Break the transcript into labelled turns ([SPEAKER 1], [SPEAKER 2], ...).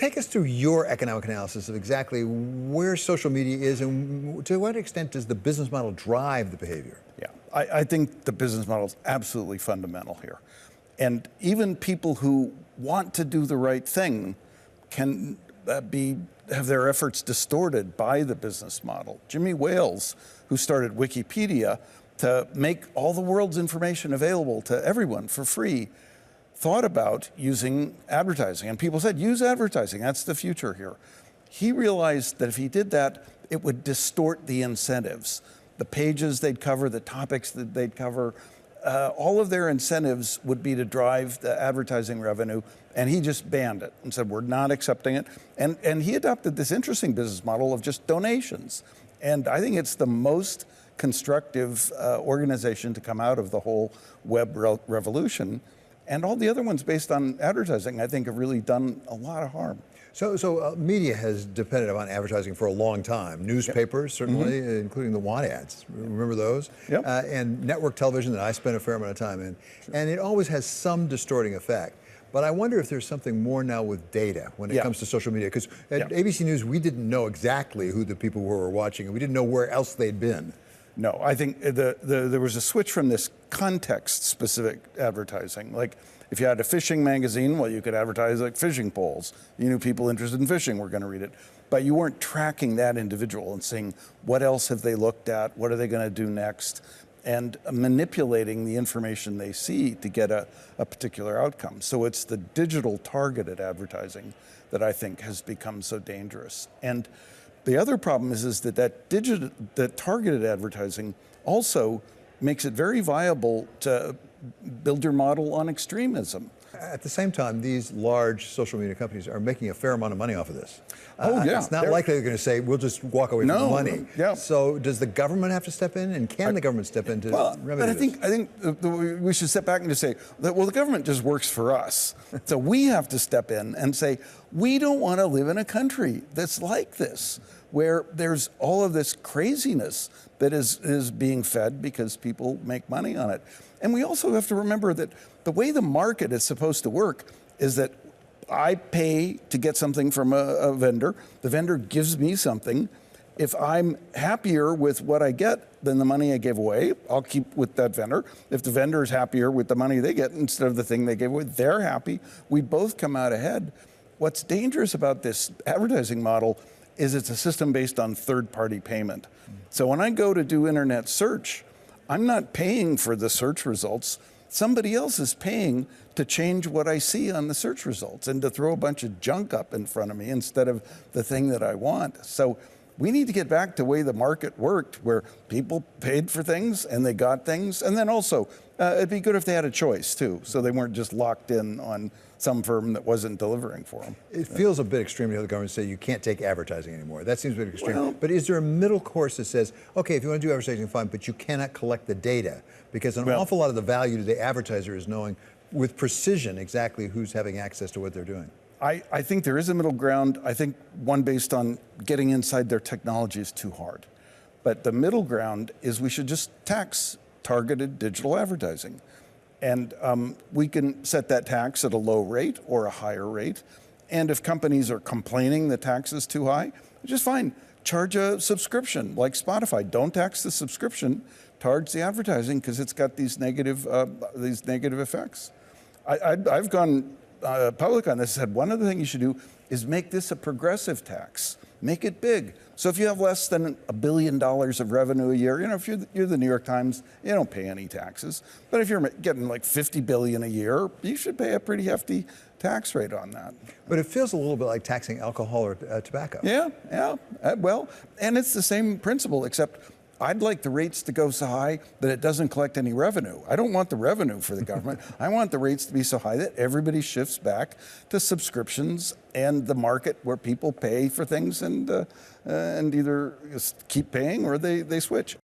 [SPEAKER 1] take us through your economic analysis of exactly where social media is and to what extent does the business model drive the behavior?
[SPEAKER 2] Yeah, I think the business model is absolutely fundamental here. And even people who want to do the right thing can have their efforts distorted by the business model. Jimmy Wales, who started Wikipedia to make all the world's information available to everyone for free, thought about using advertising. And people said, use advertising, that's the future here. He realized that if he did that, it would distort the incentives. The pages they'd cover, the topics that they'd cover, all of their incentives would be to drive the advertising revenue, and he just banned it and said, we're not accepting it. And he adopted this interesting business model of just donations. And I think it's the most constructive organization to come out of the whole web revolution. And all the other ones based on advertising, I think, have really done a lot of harm.
[SPEAKER 1] So media has depended upon advertising for a long time. Newspapers, certainly, including the want ads. Remember those?
[SPEAKER 2] Yep.
[SPEAKER 1] And network television that I spent a fair amount of time in. Sure. And it always has some distorting effect. But I wonder if there's something more now with data when it comes to social media. Because at ABC News, we didn't know exactly who the people were watching, and we didn't know where else they'd been.
[SPEAKER 2] No, I think there was a switch from this context-specific advertising. Like, if you had a fishing magazine, well, you could advertise like fishing poles. You knew people interested in fishing were going to read it. But you weren't tracking that individual and saying, what else have they looked at? What are they going to do next? And manipulating the information they see to get a particular outcome. So it's the digital targeted advertising that I think has become so dangerous. And the other problem is that targeted advertising also makes it very viable to build your model on extremism.
[SPEAKER 1] At the same time, these large social media companies are making a fair amount of money off of this. It's not likely they're going to say, we'll just walk away from the money. So does the government have to step in, and can the government step in to remedy this?
[SPEAKER 2] I think we should step back and just say, well, the government just works for us. So we have to step in and say, we don't want to live in a country that's like this, where there's all of this craziness that is being fed because people make money on it. And we also have to remember that the way the market is supposed to work is that I pay to get something from a vendor. The vendor gives me something. If I'm happier with what I get than the money I gave away, I'll keep with that vendor. If the vendor is happier with the money they get instead of the thing they gave away, they're happy. We both come out ahead. What's dangerous about this advertising model is it's a system based on third-party payment. So when I go to do internet search, I'm not paying for the search results. Somebody else is paying to change what I see on the search results and to throw a bunch of junk up in front of me instead of the thing that I want. So we need to get back to the way the market worked, where people paid for things and they got things. And then also, it'd be good if they had a choice too, so they weren't just locked in on some firm that wasn't delivering for them.
[SPEAKER 1] It feels a bit extreme to have the government say you can't take advertising anymore. That seems a bit extreme. But is there a middle course that says, okay, if you want to do advertising, fine, but you cannot collect the data? Because an awful lot of the value to the advertiser is knowing with precision exactly who's having access to what they're doing.
[SPEAKER 2] I think there is a middle ground. I think one based on getting inside their technology is too hard. But the middle ground is we should just tax targeted digital advertising. And we can set that tax at a low rate or a higher rate. And if companies are complaining the tax is too high, just fine. Charge a subscription like Spotify. Don't tax the subscription, charge the advertising because it's got these negative effects. I've gone public on this, said one other thing you should do is make this a progressive tax. Make it big. So if you have less than $1 billion of revenue a year, if you're the New York Times, you don't pay any taxes. But if you're getting like $50 billion a year, you should pay a pretty hefty tax rate on that.
[SPEAKER 1] But it feels a little bit like taxing alcohol or tobacco.
[SPEAKER 2] Yeah. Well, and it's the same principle, except I'd like the rates to go so high that it doesn't collect any revenue. I don't want the revenue for the government. I want the rates to be so high that everybody shifts back to subscriptions and the market where people pay for things and either keep paying or they switch.